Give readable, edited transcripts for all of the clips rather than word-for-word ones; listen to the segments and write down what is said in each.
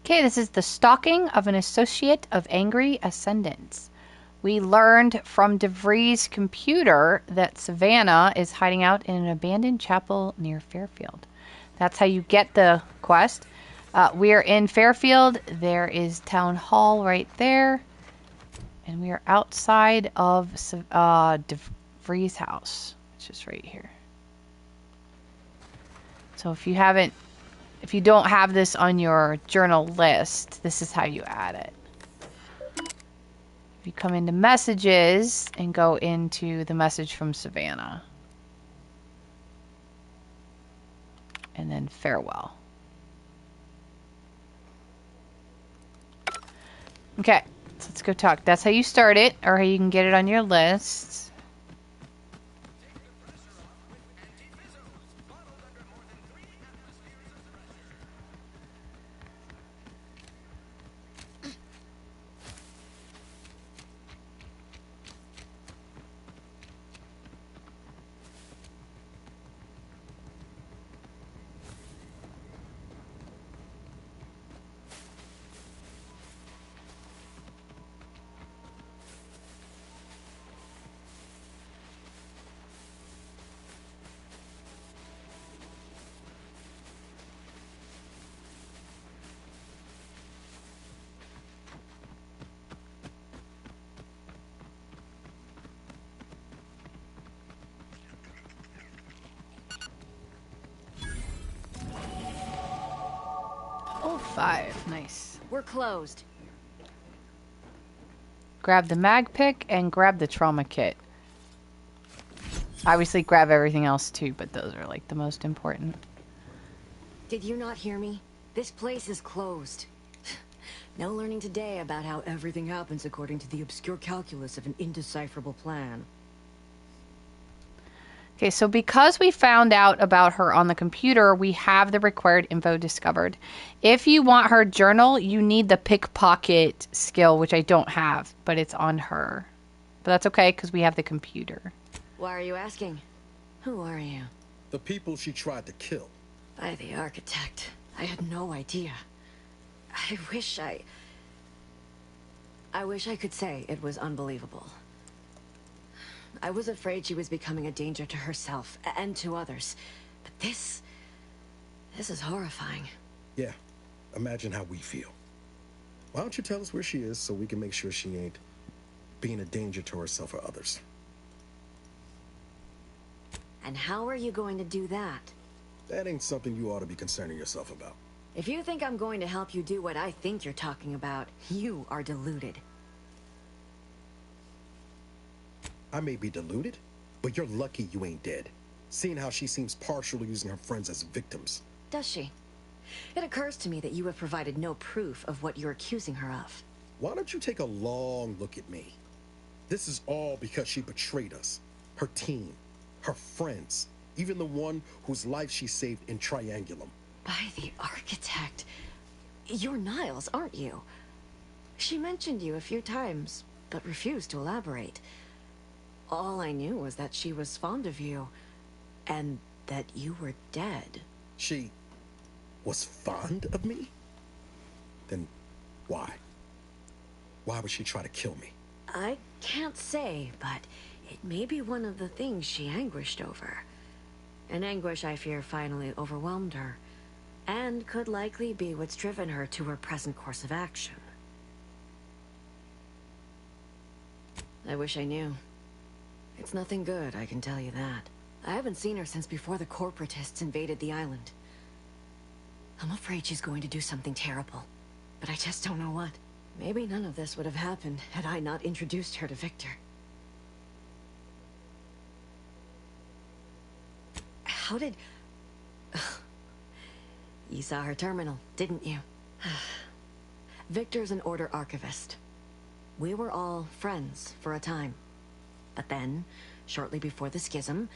Okay, this is the stalking of an associate of angry Ascendance. We learned from DeVries' computer that Savannah is hiding out in an abandoned chapel near Fairfield. That's how you get the quest. We are in Fairfield. There is Town Hall right there. And we are outside of DeVries' house, which is right here. So if you don't have this on your journal list, this is how you add it. You come into messages and go into the message from Savannah. And then farewell. Okay, so let's go talk. That's how you start it, or how you can get it on your list. Oh, 5. Nice. We're closed. Grab the mag pick and grab the trauma kit. Obviously grab everything else too, but those are like the most important. Did you not hear me? This place is closed. No learning today about how everything happens according to the obscure calculus of an indecipherable plan. Okay, so because we found out about her on the computer, we have the required info discovered. If you want her journal, you need the pickpocket skill, which I don't have, but it's on her. But that's okay, because we have the computer. Why are you asking? Who are you? The people she tried to kill. By the architect. I had no idea. I wish I could say it was unbelievable. I was afraid she was becoming a danger to herself and to others. But this is horrifying. Yeah, imagine how we feel. Why don't you tell us where she is so we can make sure she ain't being a danger to herself or others? And how are you going to do that? That ain't something you ought to be concerning yourself about. If you think I'm going to help you do what I think you're talking about, you are deluded. I may be deluded, but you're lucky you ain't dead. Seeing how she seems partial to using her friends as victims. Does she? It occurs to me that you have provided no proof of what you're accusing her of. Why don't you take a long look at me? This is all because she betrayed us. Her team, her friends, even the one whose life she saved in Triangulum. By the architect. You're Niles, aren't you? She mentioned you a few times, but refused to elaborate. All I knew was that she was fond of you, and that you were dead. She was fond of me? Then why? Why would she try to kill me? I can't say, but it may be one of the things she anguished over. An anguish I fear finally overwhelmed her, and could likely be what's driven her to her present course of action. I wish I knew. It's nothing good, I can tell you that. I haven't seen her since before the corporatists invaded the island. I'm afraid she's going to do something terrible, but I just don't know what. Maybe none of this would have happened had I not introduced her to Victor. How did... You saw her terminal, didn't you? Victor's an Order archivist. We were all friends for a time. But then, shortly before the schism,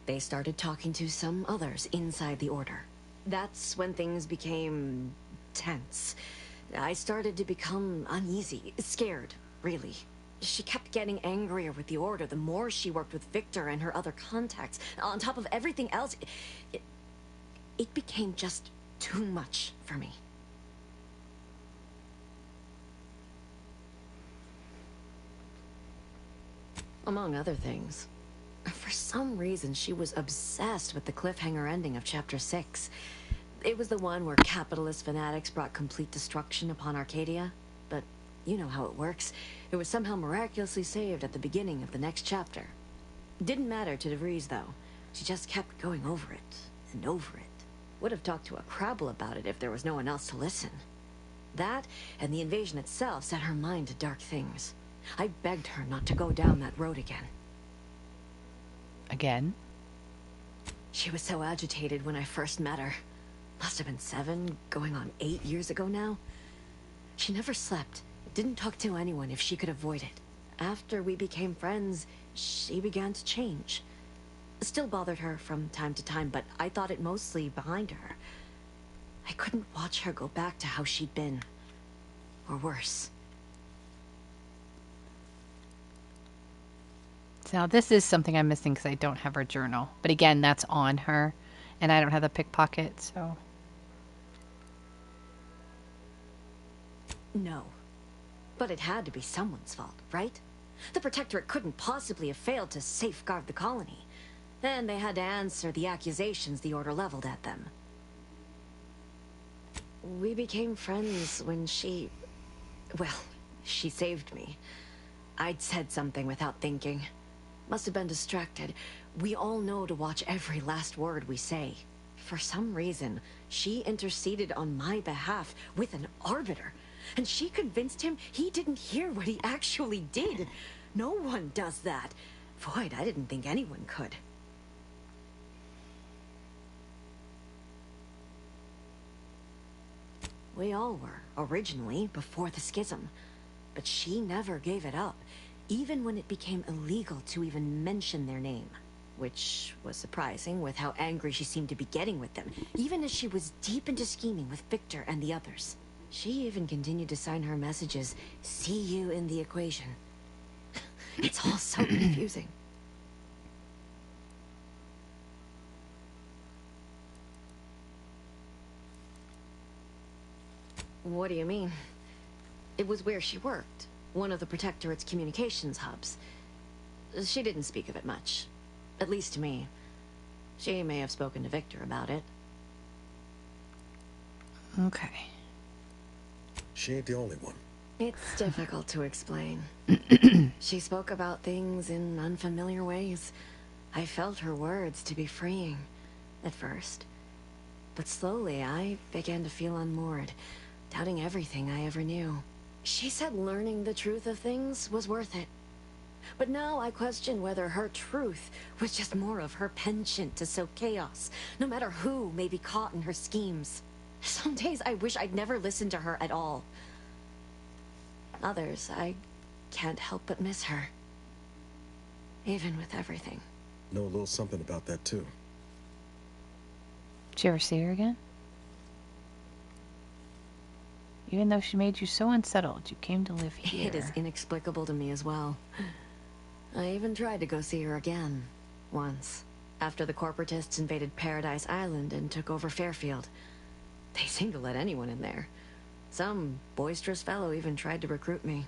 they started talking to some others inside the Order. That's when things became tense. I started to become uneasy, scared, really. She kept getting angrier with the Order the more she worked with Victor and her other contacts. On top of everything else, it became just too much for me. among other things. For some reason, she was obsessed with the cliffhanger ending of Chapter 6. It was the one where capitalist fanatics brought complete destruction upon Arcadia. But you know how it works. It was somehow miraculously saved at the beginning of the next chapter. Didn't matter to DeVries, though. She just kept going over it and over it. Would have talked to a Crabble about it if there was no one else to listen. That, and the invasion itself, set her mind to dark things. I begged her not to go down that road again. Again? She was so agitated when I first met her. Must have been 7, going on 8 years ago now. She never slept, didn't talk to anyone if she could avoid it. After we became friends, she began to change. Still bothered her from time to time, but I thought it mostly behind her. I couldn't watch her go back to how she'd been. Or worse. So now this is something I'm missing because I don't have her journal. But again, that's on her. And I don't have the pickpocket, so... No. But it had to be someone's fault, right? The Protectorate couldn't possibly have failed to safeguard the colony. Then they had to answer the accusations the Order leveled at them. We became friends when she... well, she saved me. I'd said something without thinking. Must have been distracted. We all know to watch every last word we say. For some reason, she interceded on my behalf with an arbiter. And she convinced him he didn't hear what he actually did. No one does that. Void, I didn't think anyone could. We all were, originally, before the schism. But she never gave it up, even when it became illegal to even mention their name. Which was surprising with how angry she seemed to be getting with them, even as she was deep into scheming with Victor and the others. She even continued to sign her messages, "See you in the equation." It's all so confusing. What do you mean? It was where she worked, one of the Protectorate's communications hubs. She didn't speak of it much, at least to me. She may have spoken to Victor about it. Okay. She ain't the only one. It's difficult to explain. She spoke about things in unfamiliar ways. I felt her words to be freeing, at first. But slowly, I began to feel unmoored, doubting everything I ever knew. She said learning the truth of things was worth it. But now I question whether her truth was just more of her penchant to sow chaos, no matter who may be caught in her schemes. Some days I wish I'd never listened to her at all. Others, I can't help but miss her. Even with everything. Know a little something about that, too. Did you ever see her again? Even though she made you so unsettled, you came to live here. It is inexplicable to me as well. I even tried to go see her again, once, after the corporatists invaded Paradise Island and took over Fairfield. They seemed to let anyone in there. Some boisterous fellow even tried to recruit me.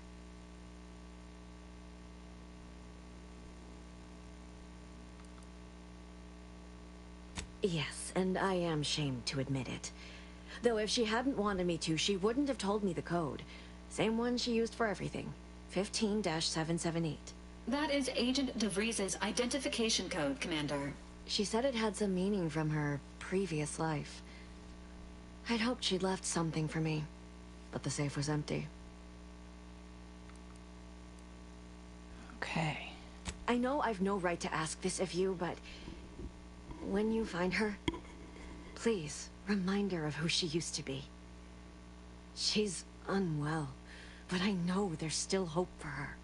Yes, and I am shamed to admit it. Though if she hadn't wanted me to, she wouldn't have told me the code. Same one she used for everything. 15-778. That is Agent DeVries' identification code, Commander. She said it had some meaning from her previous life. I'd hoped she'd left something for me, but the safe was empty. Okay. I know I've no right to ask this of you, but when you find her, please remind her of who she used to be. She's unwell, but I know there's still hope for her.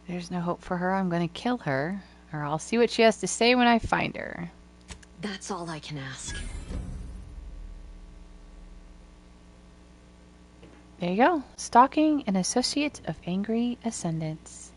There's no hope for her. I'm going to kill her, or I'll see what she has to say when I find her. That's all I can ask. There you go. Stalking, an associate of angry Ascendance.